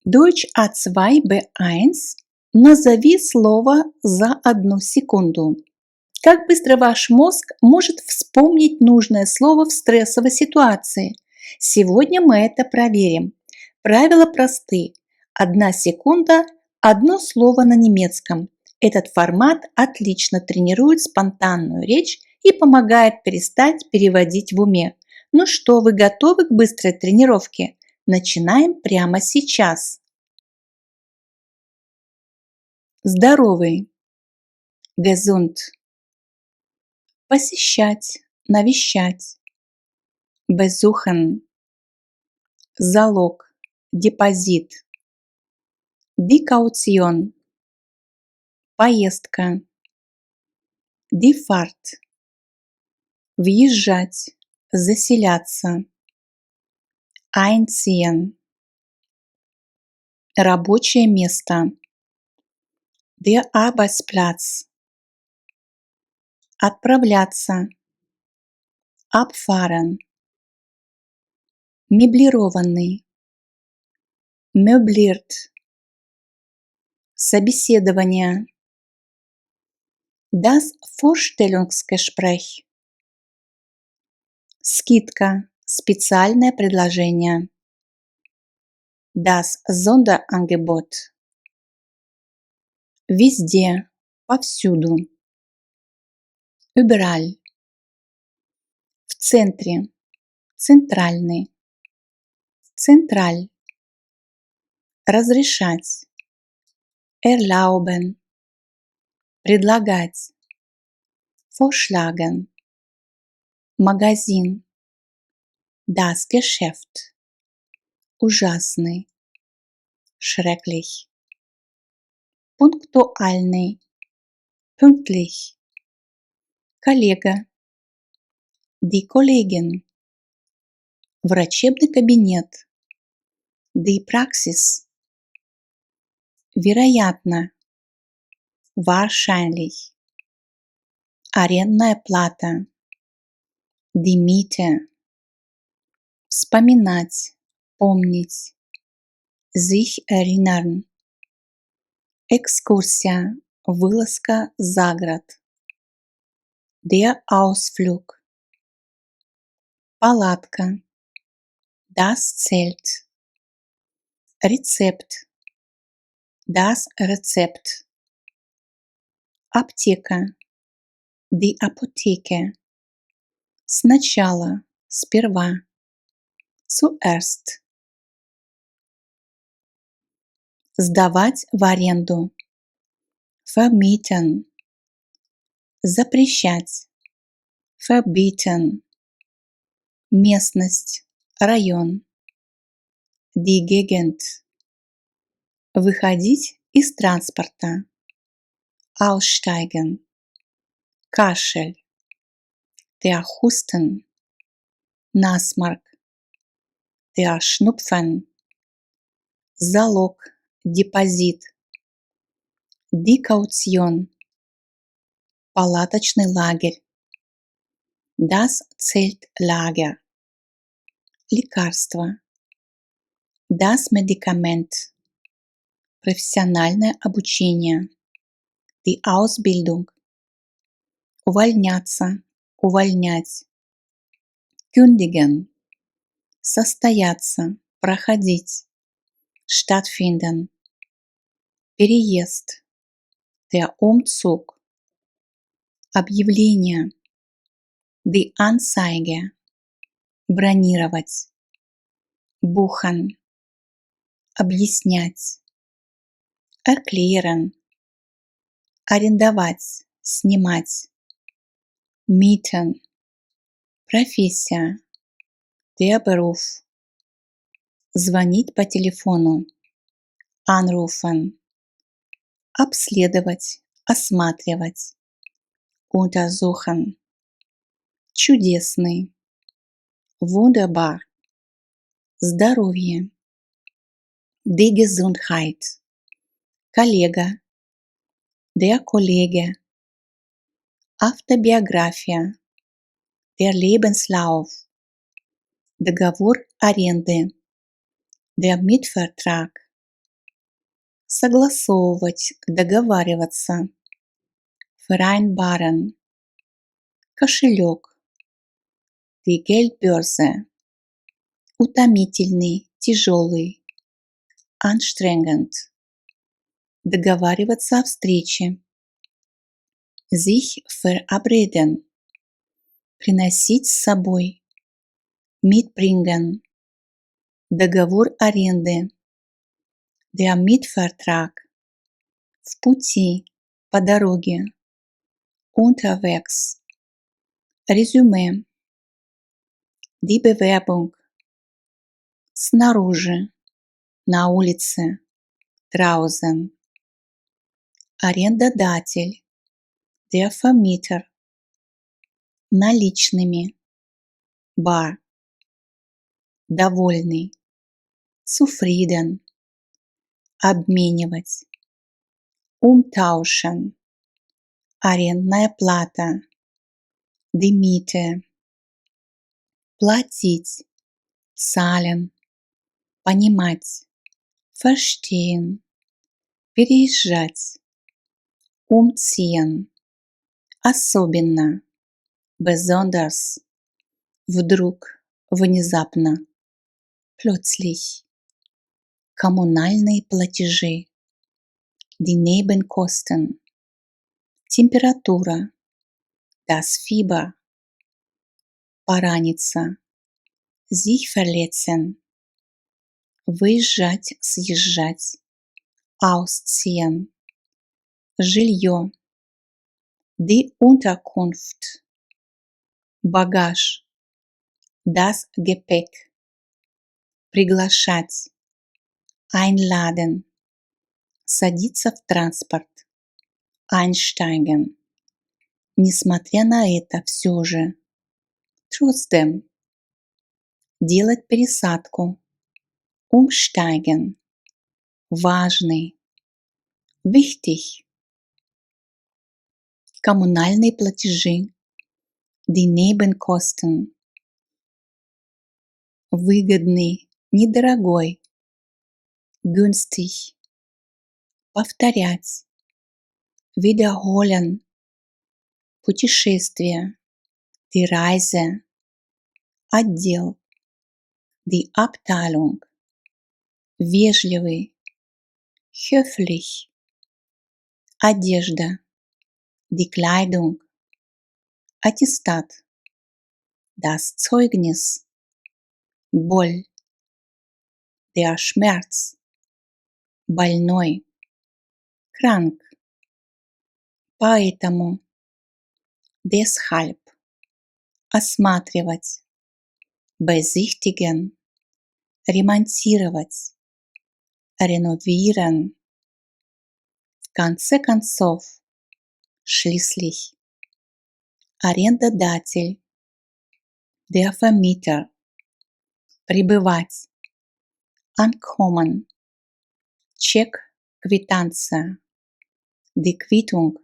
Deutsch A2 B1. Назови слово за 1 секунду. Как быстро ваш мозг может вспомнить нужное слово в стрессовой ситуации? Сегодня мы это проверим. Правила просты. 1 секунда, одно слово на немецком. Этот формат отлично тренирует спонтанную речь и помогает перестать переводить в уме. Ну что, вы готовы к быстрой тренировке? Начинаем прямо сейчас. Здоровый. Gesund. Посещать, навещать. Besuchen. Залог, депозит. Die Kaution. Поездка. Die Fahrt. Въезжать, заселяться. Einziehen. Рабочее место. Der Arbeitsplatz. Отправляться. Abfahren. Меблированный. Möbliert. Собеседование. Das Vorstellungsgespräch. Скидка. Специальное предложение. Das Sonderangebot. Везде. Повсюду. Überall. В центре. Центральный. Централь. Разрешать. Erlauben. Предлагать. Vorschlagen. Магазин. Das Geschäft. Ужасный. Schrecklich. Пунктуальный. Pünktlich. Коллега. Die Kollegin. Врачебный кабинет. Die Praxis. Вероятно. Wahrscheinlich. Арендная плата. Die Miete. Вспоминать, помнить. Sich erinnern. Экскурсия, вылазка за город. Der Ausflug. Палатка. Das Zelt. Рецепт. Das Rezept. Аптека. Die Apotheke. Сначала, сперва. Zuerst. Сдавать в аренду. Vermieten. Запрещать. Verbieten. Местность, район. Die Gegend. Выходить из транспорта. Aussteigen. Кашель. Der Husten. Насморк. Der Schnupfen. Залог, депозит. Die Kaution. Палаточный лагерь. Das Zeltlager. Лекарство. Das Medikament. Профессиональное обучение. Die Ausbildung. Увольняться, увольнять. Kündigen. Состояться, проходить. Stattfinden. Переезд. Der Umzug. Объявление. Die Anzeige. Бронировать. Buchen. Объяснять. Erklären. Арендовать, снимать. Mieten. Профессия. Der Beruf. Звонить по телефону. Anrufen. Обследовать, осматривать. Untersuchen. Чудесный. Wunderbar. Здоровье. Die Gesundheit. Коллега. Der Kollege. Автобиография. Der Lebenslauf. Договор аренды. Der Mietvertrag. согласовывать, договариваться. Vereinbaren. Кошелек. Die Geldbörse. Утомительный, тяжелый. Anstrengend. Договариваться о встрече. Sich verabreden. Приносить с собой. Mitbringen. Договор аренды. Der Mietvertrag. В пути, по дороге. Unterwegs. Резюме. Die Bewerbung. Снаружи, на улице, draußen. Арендодатель. Der Vermieter. Наличными. Bar. Довольный. Zufrieden. Обменивать. Umtauschen. Арендная плата. Die Miete. Платить. Zahlen. Понимать. Verstehen. Переезжать. Umziehen. Особенно. Besonders. Вдруг. Внезапно. Plötzlich. Коммунальные платежи. Die Nebenkosten. Температура. Das Fieber. Пораниться. Sich verletzen. Выезжать, съезжать. Ausziehen. Жилье. Die Unterkunft. Багаж. Das Gepäck. Приглашать. Einladen. Садиться в транспорт. Einsteigen. Несмотря на это, все же. Trotzdem. Делать пересадку. Umsteigen. Важный. Wichtig. Коммунальные платежи. Die Nebenkosten. Выгодный, недорогой. Günstig. Повторять. Wiederholen. Путешествие. Die Reise. Отдел. Die Abteilung. Вежливый. Höflich. Одежда. Die Kleidung. Аттестат. Das Zeugnis. Боль. Der Schmerz. Больной. Krank. Поэтому. Deshalb. Осматривать. Besichtigen. Ремонтировать. Renovieren. В конце концов. Schließlich. Арендодатель. Der Vermieter. Прибывать. Ankommen. Чек, квитанция. Die Quittung.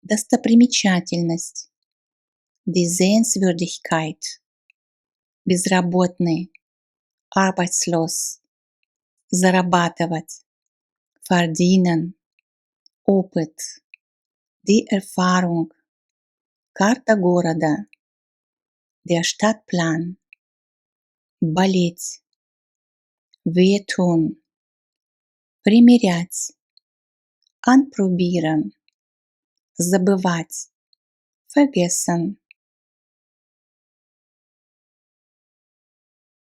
Достопримечательность. Die Sehenswürdigkeit. Безработный. Arbeitslos. Зарабатывать. Verdienen. Опыт. Die Erfahrung. Карта города. Der Stadtplan. Болеть. Wehtun. Примерять. Anprobieren. Забывать. Vergessen.